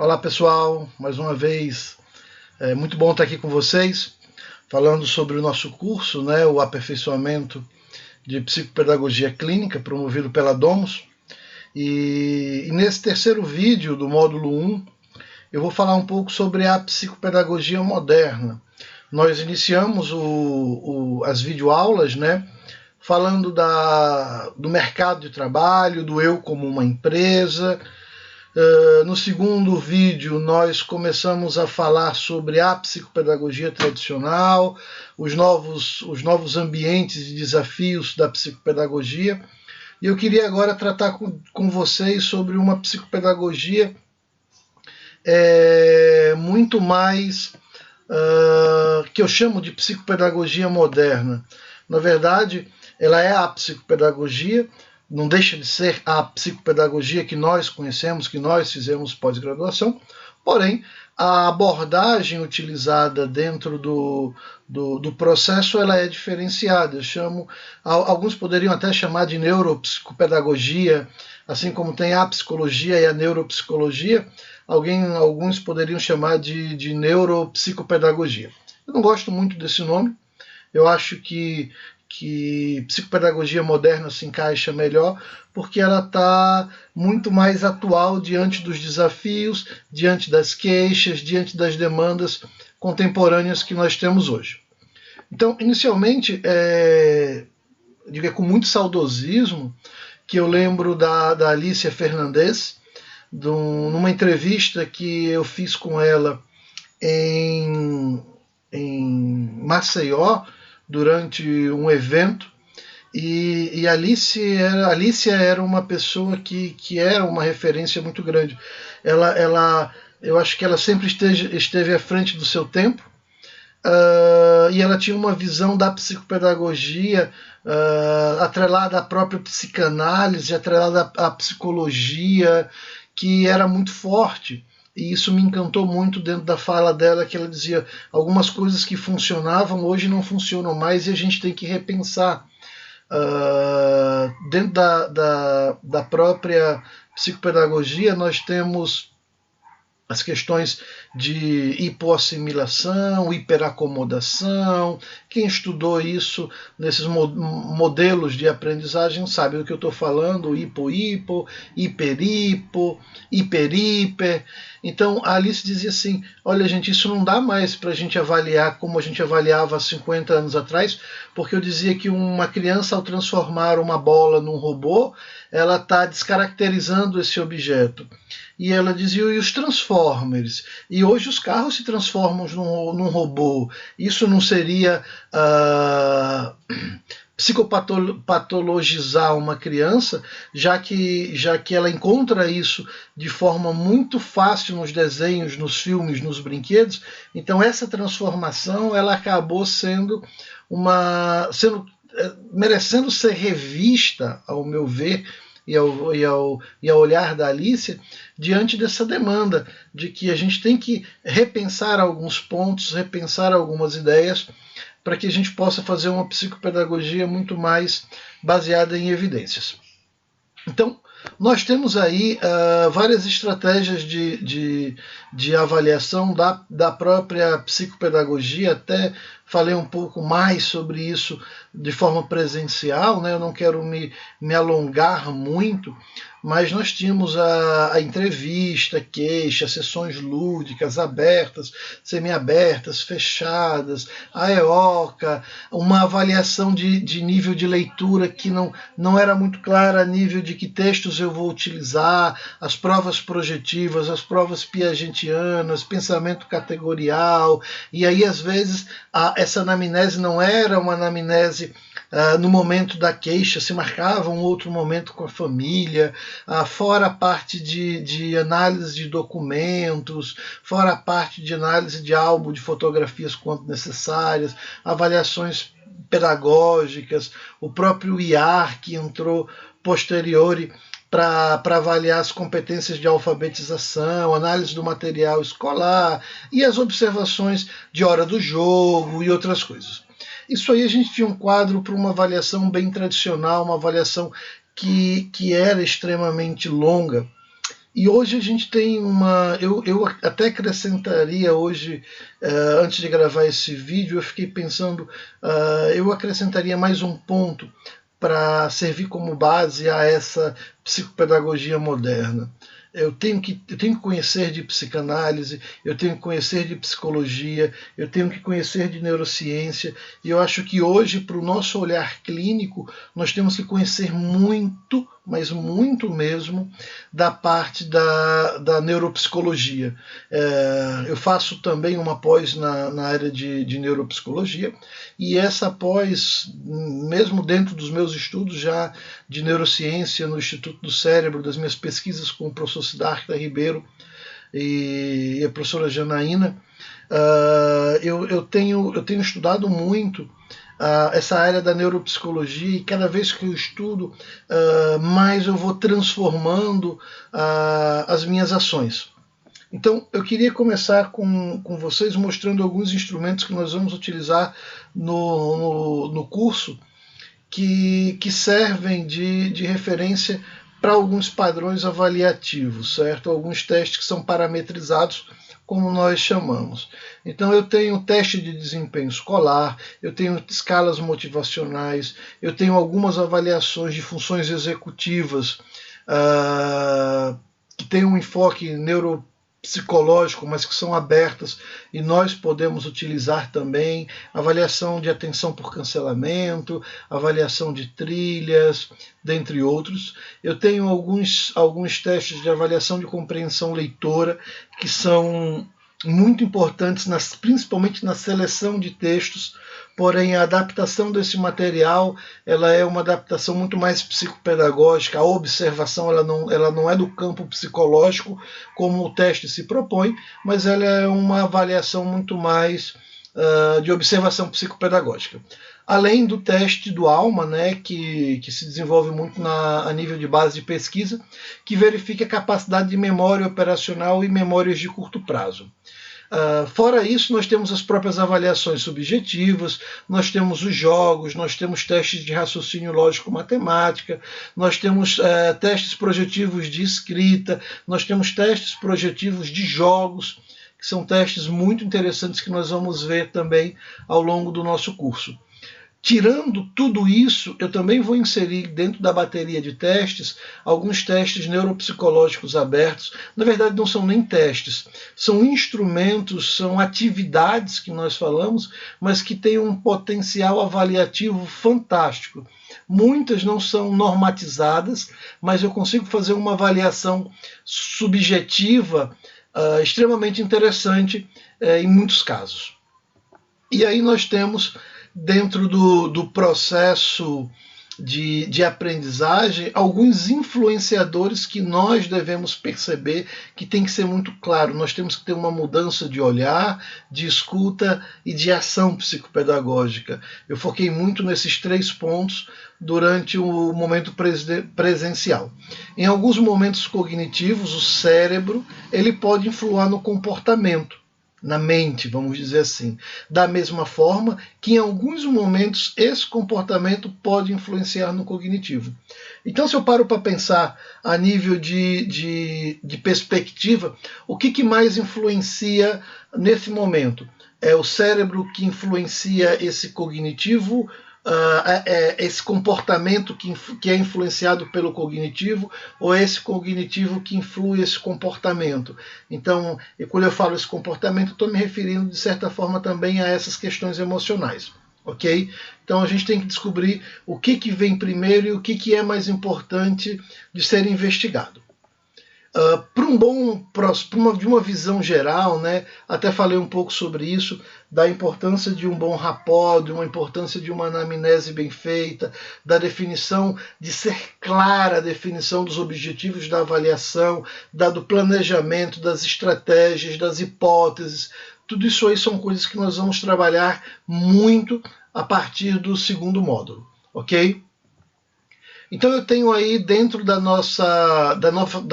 Olá pessoal, mais uma vez, é muito bom estar aqui com vocês, falando sobre o nosso curso, o aperfeiçoamento de psicopedagogia clínica, promovido pela Domus. E nesse terceiro vídeo do módulo 1, eu vou falar um pouco sobre a psicopedagogia moderna. Nós iniciamos as videoaulas, falando do mercado de trabalho, do eu como uma empresa. No segundo vídeo, nós começamos a falar sobre a psicopedagogia tradicional, os novos ambientes e desafios da psicopedagogia. E eu queria agora tratar com vocês sobre uma psicopedagogia muito mais que eu chamo de psicopedagogia moderna. Na verdade, ela é a psicopedagogia, não deixa de ser a psicopedagogia que nós conhecemos, que nós fizemos pós-graduação, porém, a abordagem utilizada dentro do processo ela é diferenciada. Alguns poderiam até chamar de neuropsicopedagogia, assim como tem a psicologia e a neuropsicologia, alguns poderiam chamar de neuropsicopedagogia. Eu não gosto muito desse nome, eu acho que psicopedagogia moderna se encaixa melhor, porque ela está muito mais atual diante dos desafios, diante das queixas, diante das demandas contemporâneas que nós temos hoje. Então, inicialmente, digo com muito saudosismo, que eu lembro da Alicia Fernandes, numa entrevista que eu fiz com ela em Maceió, durante um evento, e a Alicia era uma pessoa que era uma referência muito grande. Eu acho que ela sempre esteve à frente do seu tempo, e ela tinha uma visão da psicopedagogia atrelada à própria psicanálise, atrelada à psicologia, que era muito forte. E isso me encantou muito dentro da fala dela, que ela dizia algumas coisas que funcionavam hoje não funcionam mais e a gente tem que repensar. Dentro da própria psicopedagogia nós temos as questões de hipoassimilação, hiperacomodação. Quem estudou isso nesses modelos de aprendizagem sabe do que eu estou falando, hipo-hipo, hiper-hipo, hiper-hiper. Então a Alice dizia assim, olha gente, isso não dá mais para a gente avaliar como a gente avaliava há 50 anos atrás, porque eu dizia que uma criança, ao transformar uma bola num robô, ela está descaracterizando esse objeto. E ela dizia, e os Transformers? E hoje os carros se transformam num robô. Isso não seria psicopatologizar uma criança, já que ela encontra isso de forma muito fácil nos desenhos, nos filmes, nos brinquedos. Então essa transformação ela acabou merecendo ser revista, ao meu ver, e ao olhar da Alicia, diante dessa demanda de que a gente tem que repensar alguns pontos, repensar algumas ideias, para que a gente possa fazer uma psicopedagogia muito mais baseada em evidências. Então, nós temos aí várias estratégias de avaliação da própria psicopedagogia, até falei um pouco mais sobre isso de forma presencial, eu não quero me alongar muito, mas nós tínhamos a entrevista, queixa, sessões lúdicas, abertas, semiabertas, fechadas, a EOCA, uma avaliação de nível de leitura que não era muito clara, a nível de que textos eu vou utilizar, as provas projetivas, as provas piagetianas, pensamento categorial, e aí às vezes essa anamnese não era uma anamnese no momento da queixa, se marcava um outro momento com a família, fora a parte de análise de documentos, fora a parte de análise de álbum de fotografias quanto necessárias, avaliações pedagógicas, o próprio IAR que entrou posteriori para avaliar as competências de alfabetização, análise do material escolar e as observações de hora do jogo e outras coisas. Isso aí a gente tinha um quadro para uma avaliação bem tradicional, uma avaliação que era extremamente longa. E hoje a gente tem eu até acrescentaria hoje, antes de gravar esse vídeo, eu fiquei pensando, eu acrescentaria mais um ponto para servir como base a essa psicopedagogia moderna. Eu tenho que conhecer de psicanálise, eu tenho que conhecer de psicologia, eu tenho que conhecer de neurociência, e eu acho que hoje, para o nosso olhar clínico, nós temos que conhecer muito, mas muito mesmo, da parte da neuropsicologia. Eu faço também uma pós na área de neuropsicologia, e essa pós, mesmo dentro dos meus estudos já de neurociência no Instituto do Cérebro, das minhas pesquisas com o professor Siddhartha Ribeiro e a professora Janaína, eu tenho estudado muito essa área da neuropsicologia, e cada vez que eu estudo, mais eu vou transformando as minhas ações. Então, eu queria começar com vocês mostrando alguns instrumentos que nós vamos utilizar no curso, que servem de referência para alguns padrões avaliativos, certo? Alguns testes que são parametrizados, como nós chamamos. Então eu tenho teste de desempenho escolar, eu tenho escalas motivacionais, eu tenho algumas avaliações de funções executivas que têm um enfoque neuropsicológico, mas que são abertas e nós podemos utilizar também, avaliação de atenção por cancelamento, avaliação de trilhas, dentre outros. Eu tenho alguns testes de avaliação de compreensão leitora que são muito importantes, principalmente na seleção de textos, porém a adaptação desse material ela é uma adaptação muito mais psicopedagógica. A observação ela não é do campo psicológico como o teste se propõe, mas ela é uma avaliação muito mais de observação psicopedagógica. Além do teste do ALMA, né, que se desenvolve muito a nível de base de pesquisa, que verifica a capacidade de memória operacional e memórias de curto prazo. Fora isso, nós temos as próprias avaliações subjetivas, nós temos os jogos, nós temos testes de raciocínio lógico-matemática, nós temos testes projetivos de escrita, nós temos testes projetivos de jogos, que são testes muito interessantes que nós vamos ver também ao longo do nosso curso. Tirando tudo isso, eu também vou inserir dentro da bateria de testes alguns testes neuropsicológicos abertos. Na verdade, não são nem testes, são instrumentos, são atividades que nós falamos, mas que têm um potencial avaliativo fantástico. Muitas não são normatizadas, mas eu consigo fazer uma avaliação subjetiva extremamente interessante em muitos casos. E aí nós temos, dentro do processo de aprendizagem, alguns influenciadores que nós devemos perceber que tem que ser muito claro. Nós temos que ter uma mudança de olhar, de escuta e de ação psicopedagógica. Eu foquei muito nesses 3 pontos durante o momento presencial. Em alguns momentos cognitivos, o cérebro ele pode influir no comportamento, na mente, vamos dizer assim, da mesma forma que em alguns momentos esse comportamento pode influenciar no cognitivo. Então, se eu paro para pensar a nível de perspectiva, o que mais influencia nesse momento? É o cérebro que influencia esse cognitivo, esse comportamento que é influenciado pelo cognitivo, ou esse cognitivo que influi esse comportamento. Então, quando eu falo esse comportamento, estou me referindo de certa forma também a essas questões emocionais. Ok? Então a gente tem que descobrir o que vem primeiro e o que é mais importante de ser investigado. De uma visão geral, né, até falei um pouco sobre isso, da importância de um bom rapport, de uma importância de uma anamnese bem feita, da definição, de ser clara a definição dos objetivos da avaliação, do planejamento, das estratégias, das hipóteses. Tudo isso aí são coisas que nós vamos trabalhar muito a partir do 2º módulo, ok? Então eu tenho aí, dentro das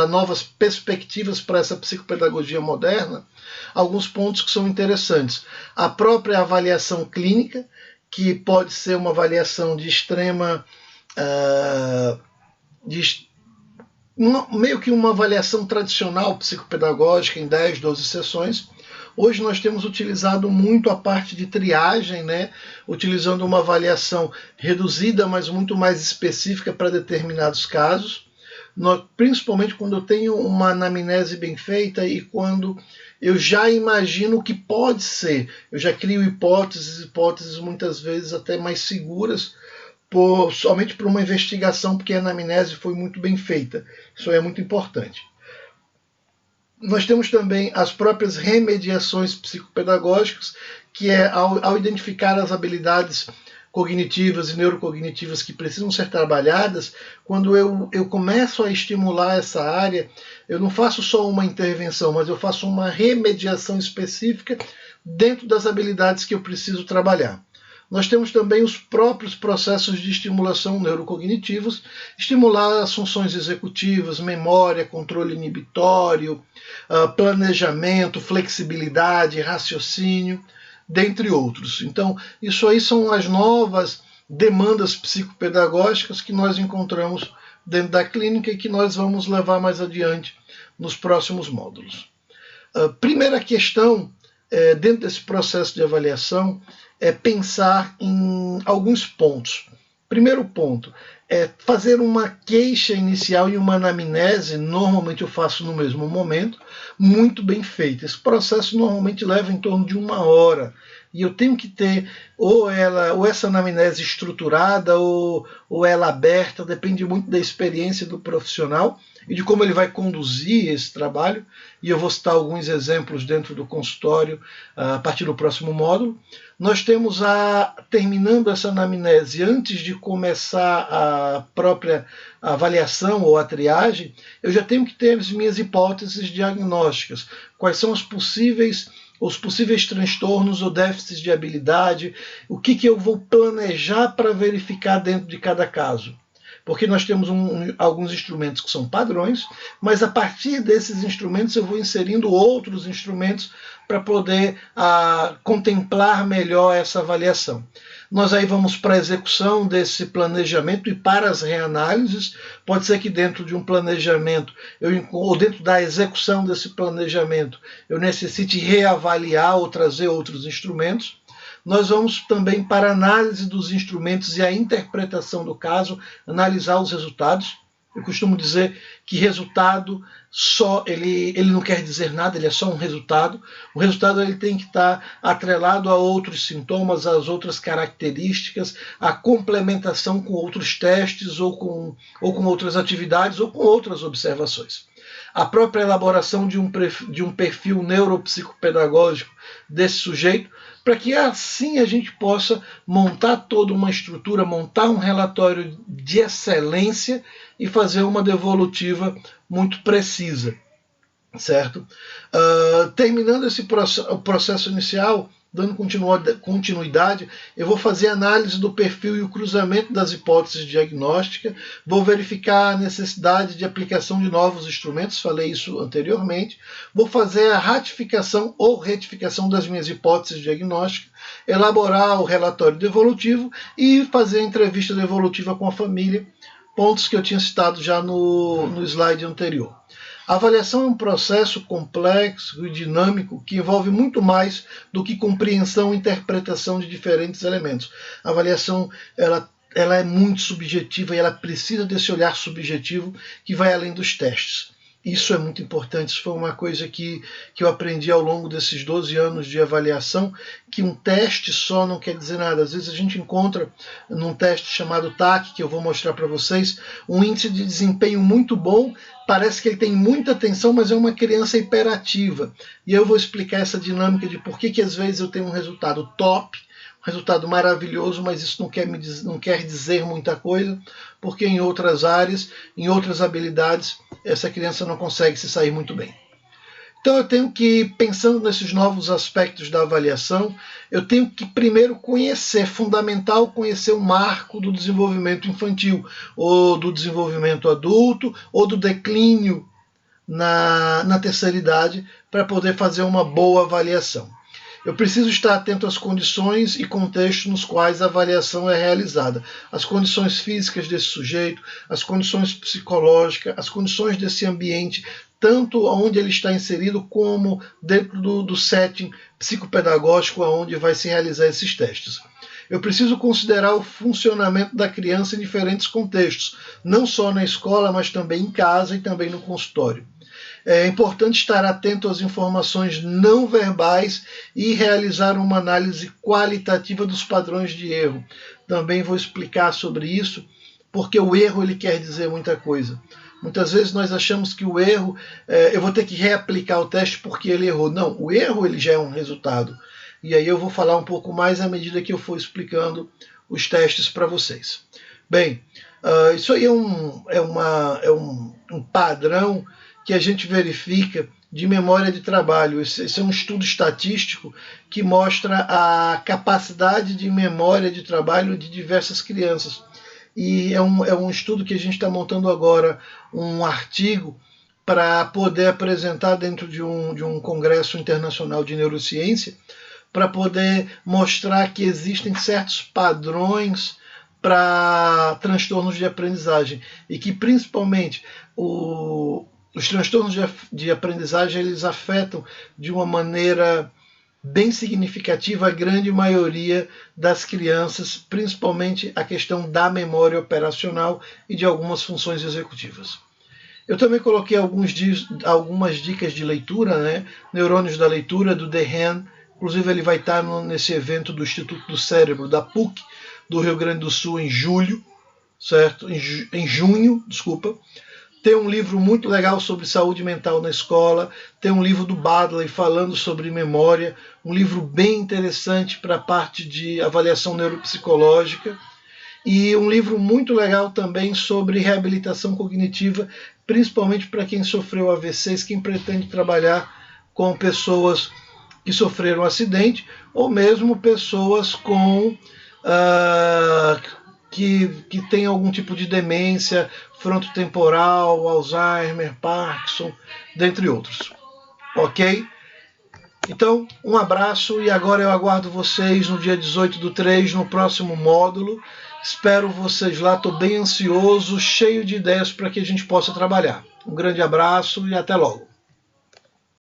novas perspectivas para essa psicopedagogia moderna, alguns pontos que são interessantes. A própria avaliação clínica, que pode ser uma avaliação de extrema meio que uma avaliação tradicional psicopedagógica em 10, 12 sessões. Hoje nós temos utilizado muito a parte de triagem, né? Utilizando uma avaliação reduzida, mas muito mais específica para determinados casos, principalmente quando eu tenho uma anamnese bem feita e quando eu já imagino o que pode ser. Eu já crio hipóteses muitas vezes até mais seguras, somente por uma investigação, porque a anamnese foi muito bem feita. Isso é muito importante. Nós temos também as próprias remediações psicopedagógicas, que é ao identificar as habilidades cognitivas e neurocognitivas que precisam ser trabalhadas, quando eu começo a estimular essa área, eu não faço só uma intervenção, mas eu faço uma remediação específica dentro das habilidades que eu preciso trabalhar. Nós temos também os próprios processos de estimulação neurocognitivos, estimular as funções executivas, memória, controle inibitório, planejamento, flexibilidade, raciocínio, dentre outros. Então, isso aí são as novas demandas psicopedagógicas que nós encontramos dentro da clínica e que nós vamos levar mais adiante nos próximos módulos. A primeira questão, dentro desse processo de avaliação, é pensar em alguns pontos. Primeiro ponto é fazer uma queixa inicial e uma anamnese, normalmente eu faço no mesmo momento, muito bem feita. Esse processo normalmente leva em torno de 1 hora. E eu tenho que ter ou essa anamnese estruturada ou ela aberta, depende muito da experiência do profissional e de como ele vai conduzir esse trabalho. E eu vou citar alguns exemplos dentro do consultório a partir do próximo módulo. Nós temos terminando essa anamnese, antes de começar a própria avaliação ou a triagem, eu já tenho que ter as minhas hipóteses diagnósticas. Quais são os possíveis transtornos ou déficits de habilidade, o que eu vou planejar para verificar dentro de cada caso. Porque nós temos alguns instrumentos que são padrões, mas a partir desses instrumentos eu vou inserindo outros instrumentos para poder contemplar melhor essa avaliação. Nós aí vamos para a execução desse planejamento e para as reanálises. Pode ser que dentro de um planejamento, ou dentro da execução desse planejamento, eu necessite reavaliar ou trazer outros instrumentos. Nós vamos também para a análise dos instrumentos e a interpretação do caso, analisar os resultados. Eu costumo dizer que resultado ele não quer dizer nada, ele é só um resultado. O resultado ele tem que estar atrelado a outros sintomas, às outras características, à complementação com outros testes ou com outras atividades ou com outras observações. A própria elaboração de um perfil neuropsicopedagógico desse sujeito, para que assim a gente possa montar toda uma estrutura, montar um relatório de excelência e fazer uma devolutiva muito precisa, certo? Terminando esse processo inicial, dando continuidade, eu vou fazer análise do perfil e o cruzamento das hipóteses diagnósticas, vou verificar a necessidade de aplicação de novos instrumentos, falei isso anteriormente, vou fazer a ratificação ou retificação das minhas hipóteses diagnósticas, elaborar o relatório devolutivo e fazer a entrevista devolutiva com a família, pontos que eu tinha citado já no slide anterior. A avaliação é um processo complexo e dinâmico que envolve muito mais do que compreensão e interpretação de diferentes elementos. A avaliação ela é muito subjetiva e ela precisa desse olhar subjetivo que vai além dos testes. Isso é muito importante, isso foi uma coisa que eu aprendi ao longo desses 12 anos de avaliação, que um teste só não quer dizer nada. Às vezes a gente encontra num teste chamado TAC, que eu vou mostrar para vocês, um índice de desempenho muito bom, parece que ele tem muita atenção, mas é uma criança hiperativa. E eu vou explicar essa dinâmica de por que às vezes eu tenho um resultado top, um resultado maravilhoso, mas isso não quer dizer muita coisa, porque em outras áreas, em outras habilidades, essa criança não consegue se sair muito bem. Então eu tenho que, pensando nesses novos aspectos da avaliação, eu tenho que primeiro conhecer, fundamental conhecer o marco do desenvolvimento infantil, ou do desenvolvimento adulto, ou do declínio na terceira idade, para poder fazer uma boa avaliação. Eu preciso estar atento às condições e contextos nos quais a avaliação é realizada. As condições físicas desse sujeito, as condições psicológicas, as condições desse ambiente, tanto onde ele está inserido como dentro do setting psicopedagógico onde vai se realizar esses testes. Eu preciso considerar o funcionamento da criança em diferentes contextos, não só na escola, mas também em casa e também no consultório. É importante estar atento às informações não verbais e realizar uma análise qualitativa dos padrões de erro. Também vou explicar sobre isso, porque o erro ele quer dizer muita coisa. Muitas vezes nós achamos que o erro, eu vou ter que reaplicar o teste porque ele errou. Não, o erro ele já é um resultado. E aí eu vou falar um pouco mais à medida que eu for explicando os testes para vocês. Bem, isso aí é um padrão que a gente verifica de memória de trabalho. Esse é um estudo estatístico que mostra a capacidade de memória de trabalho de diversas crianças. E é um estudo que a gente está montando agora, um artigo para poder apresentar dentro de um congresso internacional de neurociência, para poder mostrar que existem certos padrões para transtornos de aprendizagem e que principalmente os transtornos de aprendizagem eles afetam de uma maneira bem significativa a grande maioria das crianças, principalmente a questão da memória operacional e de algumas funções executivas. Eu também coloquei algumas dicas de leitura, né? Neurônios da Leitura, do Dehaene. Inclusive ele vai estar nesse evento do Instituto do Cérebro, da PUC, do Rio Grande do Sul, em julho, certo? Em junho, desculpa. Tem um livro muito legal sobre saúde mental na escola, tem um livro do Badley falando sobre memória, um livro bem interessante para a parte de avaliação neuropsicológica, e um livro muito legal também sobre reabilitação cognitiva, principalmente para quem sofreu AVCs, quem pretende trabalhar com pessoas que sofreram acidente, ou mesmo pessoas com que tem algum tipo de demência frontotemporal, Alzheimer, Parkinson, dentre outros. Ok? Então, um abraço e agora eu aguardo vocês no dia 18/3, no próximo módulo. Espero vocês lá, estou bem ansioso, cheio de ideias para que a gente possa trabalhar. Um grande abraço e até logo.